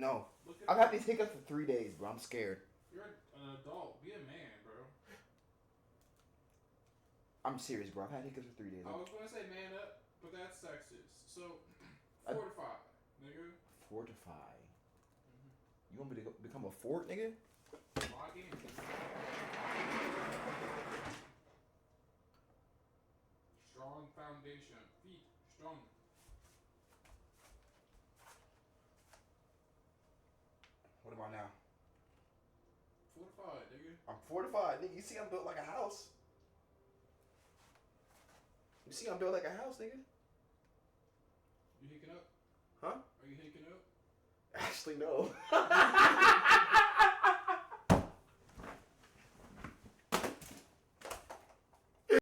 No. Look it I've up. had these hiccups for 3 days, bro. I'm scared. You're an adult. Be a man, bro. I'm serious, bro. I've had hiccups for 3 days. I was gonna say man up, but that's sexist. So, fortify, nigga. Fortify. You want me to become a fort, nigga? Log in. Strong foundation. Feet strong. What about now? Fortified, nigga. I'm fortified, nigga. You see I'm built like a house. You see I'm built like a house, nigga. You hicking up? Huh? Are you hicking up? Actually, no.